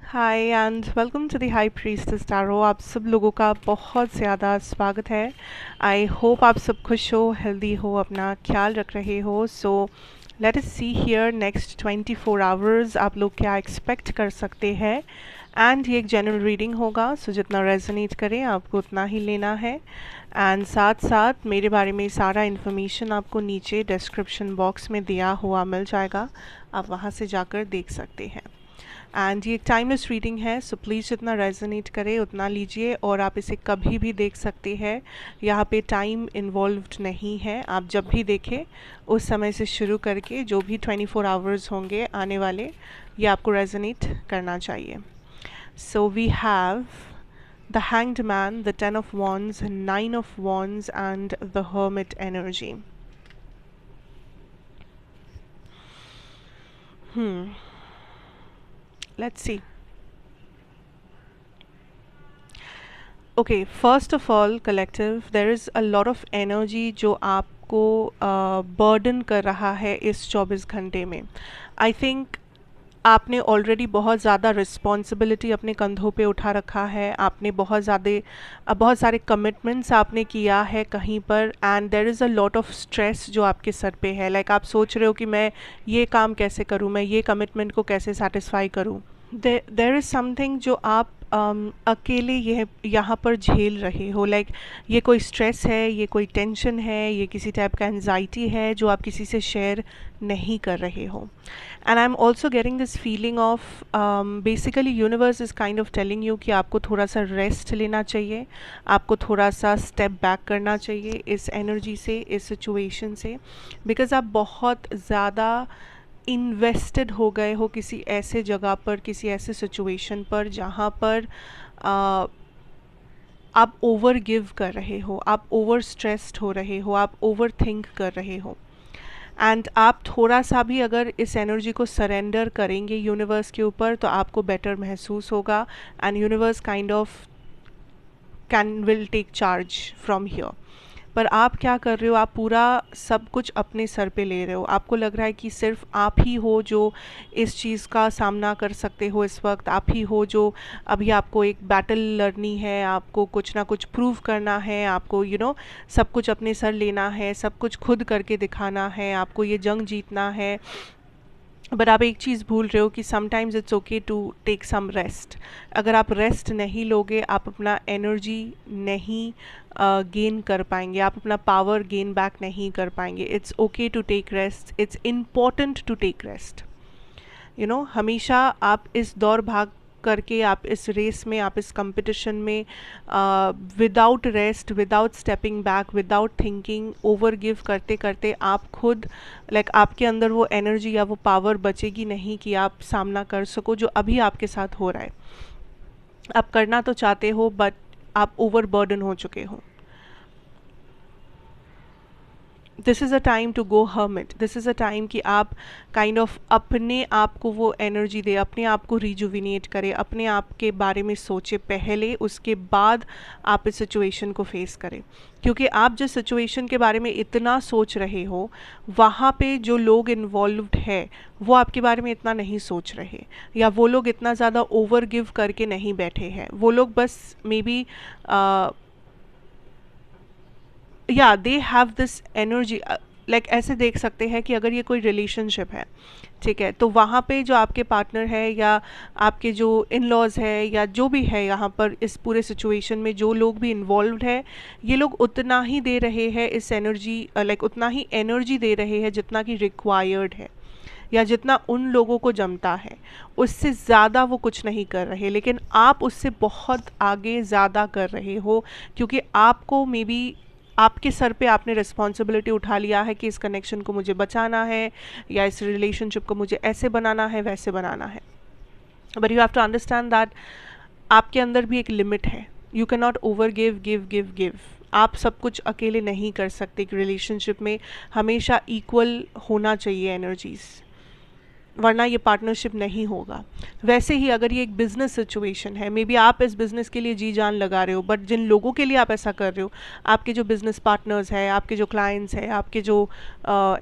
Hi and welcome to the high priestess tarot. आप सब लोगों का बहुत ज़्यादा स्वागत है। आई होप आप सब खुश हो, हेल्दी हो, अपना ख्याल रख रहे हो। So let us see here next 24 hours आप लोग क्या एक्सपेक्ट कर सकते हैं। एंड ये एक जनरल रीडिंग होगा, सो जितना रेजोनेट करें आपको उतना ही लेना है। एंड साथ साथ मेरे बारे में सारा इन्फॉर्मेशन आपको नीचे डिस्क्रिप्शन बॉक्स में दिया हुआ मिल जाएगा, आप वहाँ से जाकर देख सकते हैं। एंड ये एक टाइमलेस रीडिंग है, सो प्लीज़ जितना रेजोनेट करे उतना लीजिए। और आप इसे कभी भी देख सकते हैं, यहाँ पे टाइम इन्वॉल्व्ड नहीं है। आप जब भी देखें उस समय से शुरू करके जो भी 24 आवर्स होंगे आने वाले, ये आपको रेजोनेट करना चाहिए। So we have the hanged man, the 10 of wands, 9 of wands and the hermit energy. Let's see. Okay, first of all, collective, there is a lot of energy जो आपको बर्डन कर रहा है इस 24 घंटे में। आई थिंक आपने already बहुत ज़्यादा रिस्पॉन्सिबिलिटी अपने कंधों पे उठा रखा है। आपने बहुत सारे कमिटमेंट्स आपने किया है कहीं पर, and there is a lot of stress जो आपके सर पे है। लाइक आप सोच रहे हो कि मैं ये काम कैसे करूँ, मैं ये कमिटमेंट को कैसे सेटिस्फाई करूँ। देर इज़ समथिंग जो आप अकेले यहाँ पर झेल रहे हो। लाइक ये कोई स्ट्रेस है, ये कोई टेंशन है, ये किसी टाइप का एनजाइटी है जो आप किसी से शेयर नहीं कर रहे हो। And I am also getting this feeling of basically universe is kind of telling you कि आपको थोड़ा सा रेस्ट लेना चाहिए, आपको थोड़ा सा स्टेप बैक करना चाहिए इस एनर्जी से, इस सिचुएशन से, बिकॉज आप बहुत ज़्यादा इन्वेस्टेड हो गए हो किसी ऐसे जगह पर, किसी ऐसे सिचुएशन पर जहाँ पर आप ओवर गिव कर रहे हो, आप ओवर स्ट्रेस्ड हो रहे हो, आप ओवर थिंक कर रहे हो। एंड आप थोड़ा सा भी अगर इस एनर्जी को सरेंडर करेंगे यूनिवर्स के ऊपर तो आपको बेटर महसूस होगा। And universe kind of will take charge from here. पर आप क्या कर रहे हो, आप पूरा सब कुछ अपने सर पे ले रहे हो। आपको लग रहा है कि सिर्फ आप ही हो जो इस चीज़ का सामना कर सकते हो इस वक्त। आप ही हो जो अभी आपको एक बैटल लड़नी है, आपको कुछ ना कुछ प्रूव करना है, आपको सब कुछ अपने सर लेना है, सब कुछ खुद करके दिखाना है, आपको ये जंग जीतना है। बट आप एक चीज़ भूल रहे हो कि sometimes it's okay to take some rest. अगर आप रेस्ट नहीं लोगे, आप अपना एनर्जी नहीं गेन कर पाएंगे, आप अपना पावर गेन बैक नहीं कर पाएंगे। It's okay to take rest, it's important to take rest. हमेशा आप इस दौड़ भाग करके, आप इस रेस में, आप इस कंपटीशन में without rest, without stepping back, without thinking, over give करते करते आप खुद आपके अंदर वो एनर्जी या वो पावर बचेगी नहीं कि आप सामना कर सको जो अभी आपके साथ हो रहा है। आप करना तो चाहते हो बट आप ओवर बर्डन हो चुके हो। This is a time to go hermit. This is a time कि आप काइंड ऑफ अपने आप को वो एनर्जी दे, अपने आप को रिजुविनेट करें, अपने आप के बारे में सोचे पहले, उसके बाद आप इस सिचुएशन को फेस करें। क्योंकि आप जिस सिचुएशन के बारे में इतना सोच रहे हो, वहाँ पे जो लोग इन्वॉल्व्ड है वो आपके बारे में इतना नहीं सोच रहे, या वो लोग इतना ज़्यादा ओवर गिव करके नहीं बैठे हैं। वो लोग बस मे बी या they have this energy. Like ऐसे देख सकते हैं कि अगर ये कोई रिलेशनशिप है, ठीक है, तो वहाँ पे जो आपके पार्टनर है या आपके जो इन लॉज है या जो भी है यहाँ पर इस पूरे सिचुएशन में जो लोग भी इन्वॉल्व है, ये लोग उतना ही दे रहे हैं इस एनर्जी, उतना ही एनर्जी दे रहे हैं जितना कि रिक्वायर्ड है या जितना उन लोगों को जमता है। उससे ज़्यादा वो कुछ नहीं कर रहे, लेकिन आप उससे बहुत आगे ज़्यादा कर रहे हो, क्योंकि आपको मे बी आपके सर पे आपने रिस्पॉन्सिबिलिटी उठा लिया है कि इस कनेक्शन को मुझे बचाना है, या इस रिलेशनशिप को मुझे ऐसे बनाना है, वैसे बनाना है। But you have to understand that आपके अंदर भी एक लिमिट है। You can not over give give give give. आप सब कुछ अकेले नहीं कर सकते। एक रिलेशनशिप में हमेशा इक्वल होना चाहिए एनर्जीज। वरना ये पार्टनरशिप नहीं होगा। वैसे ही अगर ये एक बिज़नेस सिचुएशन है, मे बी आप इस बिज़नेस के लिए जी जान लगा रहे हो, बट जिन लोगों के लिए आप ऐसा कर रहे हो, आपके जो बिज़नेस पार्टनर्स हैं, आपके जो क्लाइंट्स हैं, आपके जो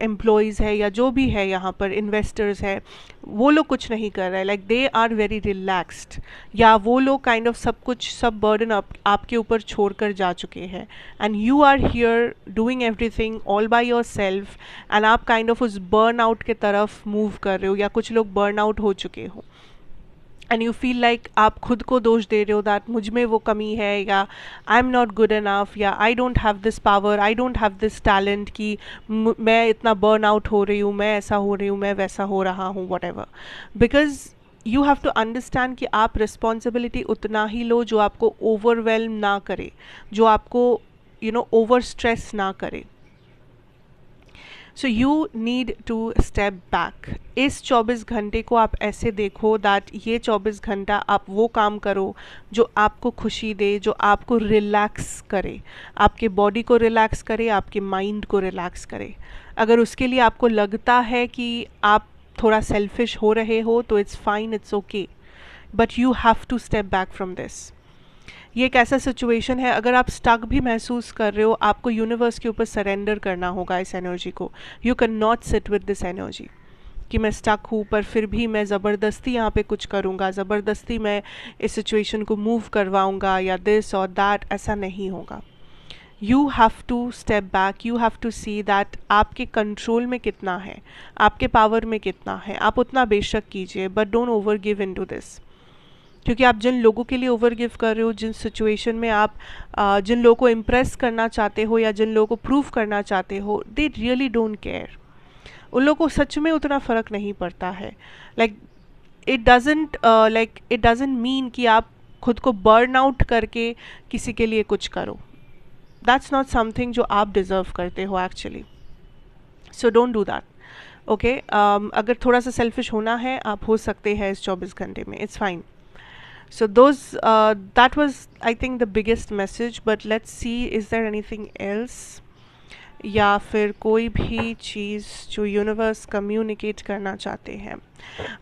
एम्प्लॉयज़ है या जो भी है यहाँ पर इन्वेस्टर्स है, वो लोग कुछ नहीं कर रहे हैं, like they are very relaxed, या वो लोग काइंड ऑफ सब कुछ, सब बर्डन आपके ऊपर छोड़ कर जा चुके हैं, and you are here doing everything all by yourself, and आप काइंड ऑफ उस बर्न आउट के तरफ मूव कर रहे हो, या कुछ लोग बर्न आउट हो चुके हो, एंड यू फील लाइक आप खुद को दोष दे रहे हो दैट मुझ में वो कमी है, या I am not good enough, या I don't have this power, I don't have this talent, कि मैं इतना बर्न आउट हो रही हूँ, मैं ऐसा हो रही हूँ, मैं वैसा हो रहा हूँ, whatever. Because you have to understand कि आप रिस्पॉन्सिबिलिटी उतना ही लो जो आपको ओवरवेलम ना करे, जो आपको ओवर स्ट्रेस ना करे। So you need to step back. इस 24 घंटे को आप ऐसे देखो दैट ये 24 घंटा आप वो काम करो जो आपको खुशी दे, जो आपको रिलैक्स करे, आपके बॉडी को रिलैक्स करे, आपके माइंड को रिलैक्स करे। अगर उसके लिए आपको लगता है कि आप थोड़ा सेल्फिश हो रहे हो तो it's fine, it's okay, but you have to step back from this. ये एक ऐसा सिचुएशन है, अगर आप स्टक भी महसूस कर रहे हो, आपको यूनिवर्स के ऊपर सरेंडर करना होगा इस एनर्जी को। You can not sit with this energy कि मैं स्टक हूँ पर फिर भी मैं ज़बरदस्ती यहाँ पे कुछ करूँगा, ज़बरदस्ती मैं इस सिचुएशन को मूव करवाऊँगा या दिस और दैट, ऐसा नहीं होगा। You have to step back, you have to see that आपके कंट्रोल में कितना है, आपके पावर में कितना है, आप उतना बेशक कीजिए, but don't over give in to this. क्योंकि आप जिन लोगों के लिए ओवर गिव कर रहे हो, जिन सिचुएशन में आप जिन लोगों को इम्प्रेस करना चाहते हो या जिन लोगों को प्रूव करना चाहते हो, दे रियली डोंट केयर। उन लोगों को सच में उतना फ़र्क नहीं पड़ता है। लाइक इट डजेंट मीन कि आप खुद को बर्न आउट करके किसी के लिए कुछ करो। दैट्स नॉट समथिंग जो आप डिज़र्व करते हो actually. So don't do that, okay. अगर थोड़ा सा सेल्फिश होना है, आप हो सकते हैं इस 24 घंटे में, it's fine. So that was, I think, the biggest message, but let's see, is there anything else, या फिर कोई भी चीज़ जो यूनिवर्स कम्युनिकेट करना चाहते हैं।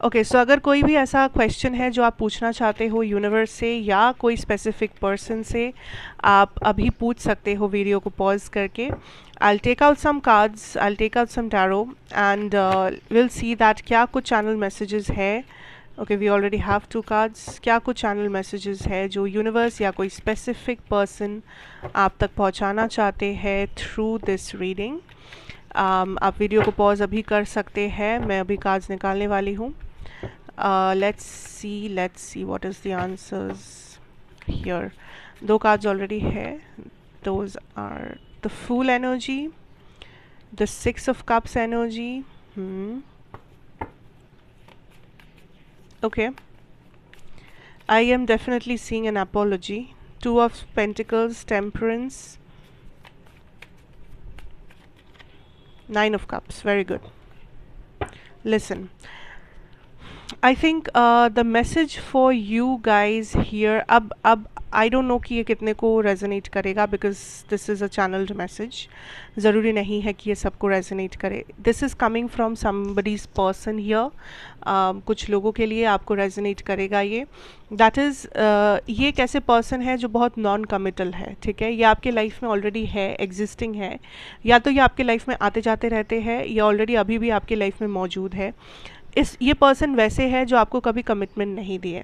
ओके, सो अगर कोई भी ऐसा क्वेश्चन है जो आप पूछना चाहते हो यूनिवर्स से या कोई स्पेसिफिक पर्सन से, आप अभी पूछ सकते हो वीडियो को पॉज करके। I'll take out some cards, I'll take out some tarot, and we'll see that क्या कुछ चैनल मैसेजेस है। Okay, we already have 2 cards. क्या कुछ चैनल मैसेजेस है जो यूनिवर्स या कोई स्पेसिफिक पर्सन आप तक पहुंचाना चाहते हैं थ्रू दिस रीडिंग। आप वीडियो को पॉज अभी कर सकते हैं, मैं अभी कार्ड्स निकालने वाली हूँ। Let's see what is the answers here. 2 cards already है, those are the fool energy, the 6 of cups energy. Okay, I am definitely seeing an apology. 2 of Pentacles, Temperance, 9 of Cups. Very good. Listen, I think the message for you guys here, अब आई don't no कि ये कितने को resonate करेगा, because this is a channelled message. ज़रूरी नहीं है कि ये सबको रेजोनेट करे। This is coming from somebody's person here. कुछ लोगों के लिए आपको रेजोनेट करेगा ये। दैट इज़ ये एक ऐसे पर्सन है जो बहुत नॉन कमिटल है, ठीक है। ये आपके लाइफ में ऑलरेडी है, एग्जिस्टिंग है, या तो ये आपके लाइफ में आते जाते रहते हैं या ऑलरेडी अभी भी आपके लाइफ में मौजूद है। ये पर्सन वैसे है जो आपको कभी कमिटमेंट नहीं दिए।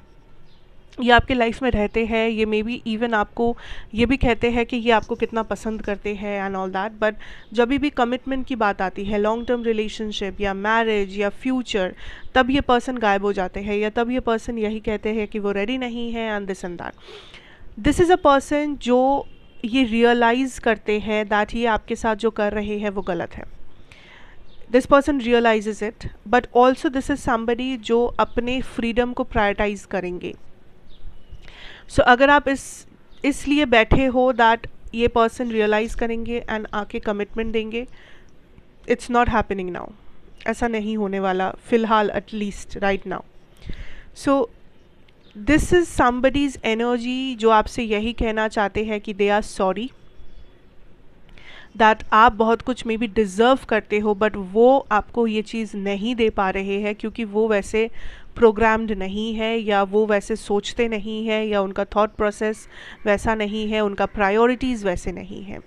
ये आपके लाइफ में रहते हैं, ये मे बी इवन आपको ये भी कहते हैं कि ये आपको कितना पसंद करते हैं एंड ऑल दैट, बट जब भी कमिटमेंट की बात आती है, लॉन्ग टर्म रिलेशनशिप या मैरिज या फ्यूचर, तब ये पर्सन गायब हो जाते हैं, या तब ये पर्सन यही कहते हैं कि वो रेडी नहीं है and this and that. This is a person जो ये रियलाइज़ करते हैं दैट ये आपके साथ जो कर रहे हैं वो गलत है। This person realises it, but also this is somebody जो अपने फ्रीडम को प्रायोरिटाइज करेंगे। सो अगर आप इसलिए बैठे हो दैट ये पर्सन रियलाइज़ करेंगे एंड आके कमिटमेंट देंगे, इट्स नॉट हैपनिंग नाउ। ऐसा नहीं होने वाला फ़िलहाल, at least right now. So this is somebody's energy जो आपसे यही कहना चाहते हैं कि दे आर सॉरी, दैट आप बहुत कुछ मे बी डिज़र्व करते हो, बट वो आपको ये चीज़ नहीं दे पा रहे हैं क्योंकि वो वैसे प्रोग्राम्ड नहीं है, या वो वैसे सोचते नहीं है, या उनका थॉट प्रोसेस वैसा नहीं है, उनका प्रायोरिटीज़ वैसे नहीं है।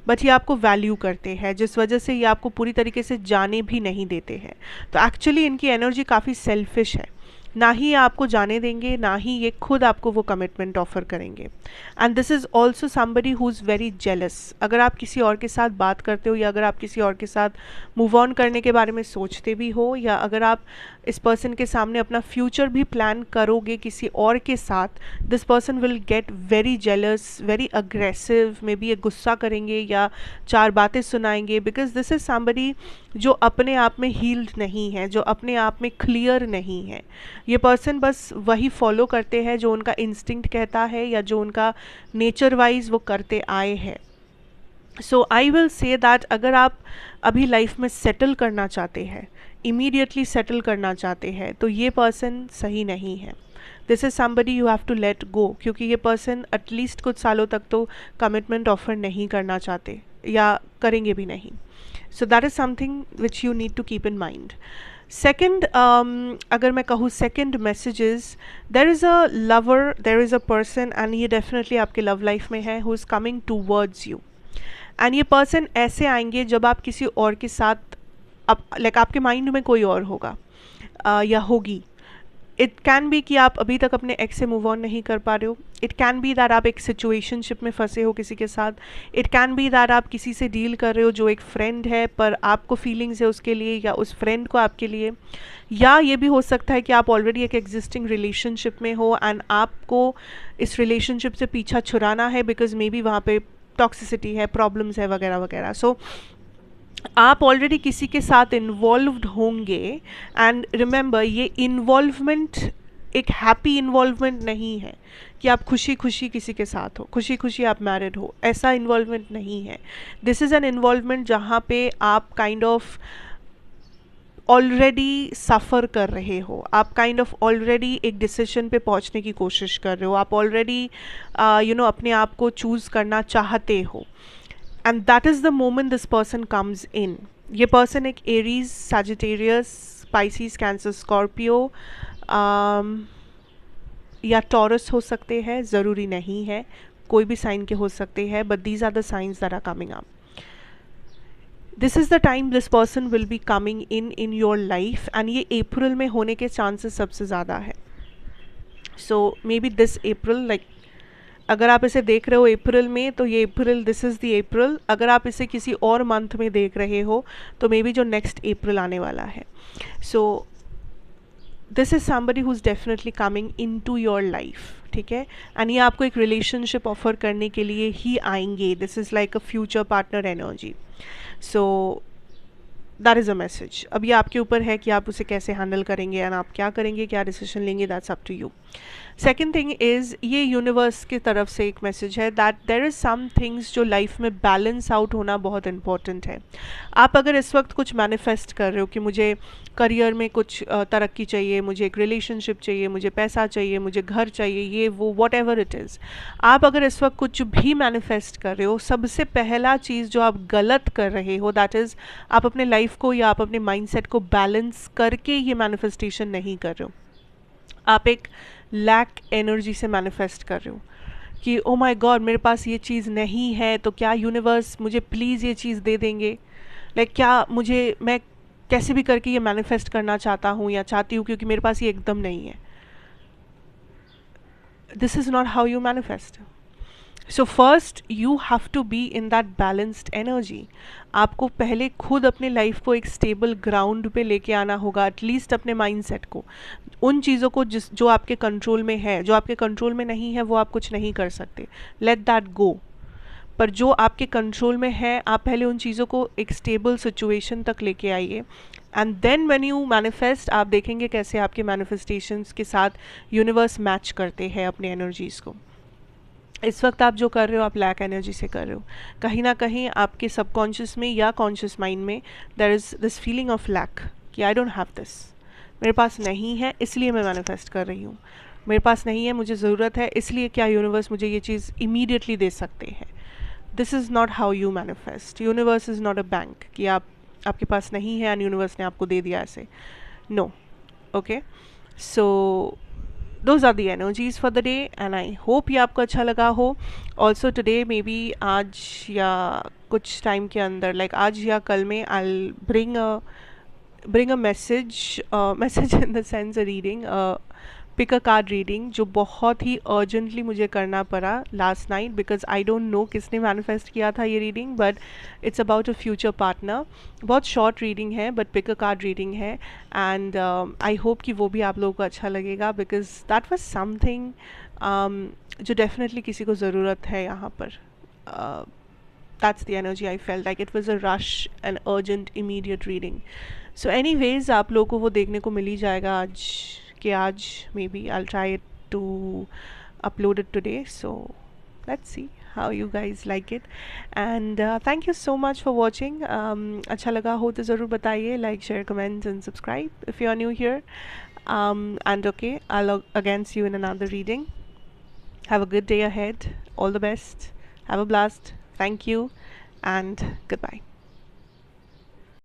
बट ये आपको वैल्यू करते हैं, जिस वजह से ये आपको पूरी तरीके से जाने भी नहीं देते हैं। तो एक्चुअली इनकी एनर्जी काफ़ी सेल्फिश है, ना ही ये आपको जाने देंगे, ना ही ये खुद आपको वो कमिटमेंट ऑफर करेंगे। And this is also somebody who is very jealous. अगर आप किसी और के साथ बात करते हो, या अगर आप किसी और के साथ मूव ऑन करने के बारे में सोचते भी हो, या अगर आप इस पर्सन के सामने अपना फ्यूचर भी प्लान करोगे किसी और के साथ, this person will get very jealous, very aggressive, may be ये गुस्सा करेंगे या चार बातें सुनाएंगे, बिकॉज दिस इज़ समबडी जो अपने आप में हील्ड नहीं है, जो अपने आप में क्लियर नहीं है। ये पर्सन बस वही फॉलो करते हैं जो उनका इंस्टिंक्ट कहता है, या जो उनका नेचर वाइज वो करते आए हैं। सो आई विल से दैट अगर आप अभी लाइफ में सेटल करना चाहते हैं, इमीडिएटली सेटल करना चाहते हैं, तो ये पर्सन सही नहीं है। This is somebody you have to let go, क्योंकि ये पर्सन एटलीस्ट कुछ सालों तक तो कमिटमेंट ऑफर नहीं करना चाहते, या करेंगे भी नहीं। So that is something which you need to keep in mind. Second, अगर मैं कहूँ second messages, there is a lover, there is a person, and ये डेफिनेटली आपके लव लाइफ में है, who is coming towards you. And ये person ऐसे आएंगे जब आप किसी और के साथ, अब लाइक आपके माइंड में कोई और होगा या होगी। इट कैन बी कि आप अभी तक अपने एक्स से मूव ऑन नहीं कर पा रहे हो। इट कैन बी दैट आप एक सिचुएशनशिप में फंसे हो किसी के साथ। इट कैन बी दैट आप किसी से डील कर रहे हो जो एक फ्रेंड है, पर आपको फीलिंग्स है उसके लिए, या उस फ्रेंड को आपके लिए। या ये भी हो सकता है कि आप ऑलरेडी एक एग्जिस्टिंग रिलेशनशिप में हो, एंड आपको इस रिलेशनशिप से पीछा छुड़ाना है, बिकॉज मे बी वहाँ पे टॉक्सिसिटी है, प्रॉब्लम्स है, वगैरह वगैरह। सो आप ऑलरेडी किसी के साथ इन्वॉल्व्ड होंगे। एंड रिमेंबर, ये इन्वॉल्वमेंट एक हैप्पी इन्वॉल्वमेंट नहीं है कि आप खुशी खुशी किसी के साथ हो, खुशी खुशी आप मैरिड हो, ऐसा इन्वॉल्वमेंट नहीं है। दिस इज़ एन इन्वॉल्वमेंट जहाँ पे आप काइंड ऑफ ऑलरेडी सफ़र कर रहे हो, आप काइंड ऑफ ऑलरेडी एक डिसीजन पे पहुंचने की कोशिश कर रहे हो, आप ऑलरेडी अपने आप को चूज़ करना चाहते हो। And that is the moment this person comes in. ये पर्सन एक Aries, Sagittarius, species, cancer, Scorpio या टॉरस हो सकते हैं, ज़रूरी नहीं है, कोई भी साइन के हो सकते हैं, but these are the signs that are coming up. This is the time this person will be coming in your life, and ये अप्रैल में होने के चांसेस सबसे ज़्यादा है। So may be this April, like अगर आप इसे देख रहे हो अप्रैल में, तो ये अप्रैल, दिस इज़ द अप्रैल। अगर आप इसे किसी और मंथ में देख रहे हो, तो मे बी जो नेक्स्ट अप्रैल आने वाला है। So this is somebody who is definitely coming in to your life, ठीक है। एंड ये आपको एक रिलेशनशिप ऑफर करने के लिए ही आएंगे। This is like a future partner energy. So that is a message. अब ये आपके ऊपर है कि आप उसे कैसे हैंडल करेंगे, एंड आप क्या करेंगे, क्या डिसीजन लेंगे, that's up to you. Second thing is, ये यूनिवर्स की तरफ से एक मैसेज है that there is some things जो लाइफ में बैलेंस आउट होना बहुत इंपॉर्टेंट है। आप अगर इस वक्त कुछ मैनिफेस्ट कर रहे हो कि मुझे करियर में कुछ तरक्की चाहिए, मुझे एक रिलेशनशिप चाहिए, मुझे पैसा चाहिए, मुझे घर चाहिए, ये वो वॉट एवर इट इज़, आप अगर इस वक्त कुछ भी मैनिफेस्ट कर रहे हो, सबसे पहला चीज़ जो आप गलत कर रहे हो, दैट इज़ आप अपने लाइफ को या आप अपने माइंडसेट को बैलेंस करके ये मैनिफेस्टेशन नहीं कर रहे हो। आप एक लैक एनर्जी से मैनिफेस्ट कर रहे हो कि ओ माय गॉड, मेरे पास ये चीज़ नहीं है, तो क्या यूनिवर्स मुझे प्लीज़ ये चीज़ दे देंगे। लाइक क्या मैं कैसे भी करके ये मैनिफेस्ट करना चाहता हूँ या चाहती हूँ, क्योंकि मेरे पास ये एकदम नहीं है। This is not how you manifest. So first you have to be in that balanced energy. आपको पहले खुद अपने लाइफ को एक स्टेबल ग्राउंड पे लेके आना होगा, एटलीस्ट अपने माइंडसेट को, उन चीज़ों को जो आपके कंट्रोल में है। जो आपके कंट्रोल में नहीं है वो आप कुछ नहीं कर सकते, लेट दैट गो। पर जो आपके कंट्रोल में है, आप पहले उन चीज़ों को एक स्टेबल सिचुएशन तक लेके आइए, and then when you manifest, आप देखेंगे कैसे आपके मैनिफेस्टेशंस के साथ यूनिवर्स मैच करते हैं अपने एनर्जीज़ को। इस वक्त आप जो कर रहे हो, आप लैक एनर्जी से कर रहे हो। कहीं ना कहीं आपके सबकॉन्शियस में या कॉन्शियस माइंड में there is this feeling of lack कि आई डोंट हैव दिस, मेरे पास नहीं है इसलिए मैं मैनिफेस्ट कर रही हूँ, मेरे पास नहीं है, मुझे ज़रूरत है, इसलिए क्या यूनिवर्स मुझे ये चीज़ इमीडिएटली दे सकते हैं। This is not how you manifest. Universe is not a bank कि आपके पास नहीं है एंड यूनिवर्स ने आपको दे दिया ऐसे. No. Okay. So those are the energies for the day and I hope ये आपको अच्छा लगा हो. Also today maybe आज या कुछ टाइम के अंदर like आज या कल में I'll bring a message in the sense a reading, pick a card reading जो बहुत ही अर्जेंटली मुझे करना पड़ा last night because I don't know किसने मैनिफेस्ट किया था ये reading, but it's about a future partner. बहुत शॉर्ट रीडिंग है but pick a card reading है एंड आई होप कि वो भी आप लोगों को अच्छा लगेगा बिकॉज दैट वाज समथिंग जो डेफिनेटली किसी को ज़रूरत है यहाँ पर. That's the energy I felt, like it was a rush, an urgent immediate reading. So anyways आप लोगों को वो देखने को मिल ही जाएगा आज कि आज maybe I'll try it to upload it today. So let's see how you guys like it and thank you so much for watching. अच्छा लगा हो तो ज़रूर बताइए, like share comments and subscribe if you are new here. And okay, I'll again see you in another reading. Have a good day ahead. All the best. Have a blast. Thank you and goodbye.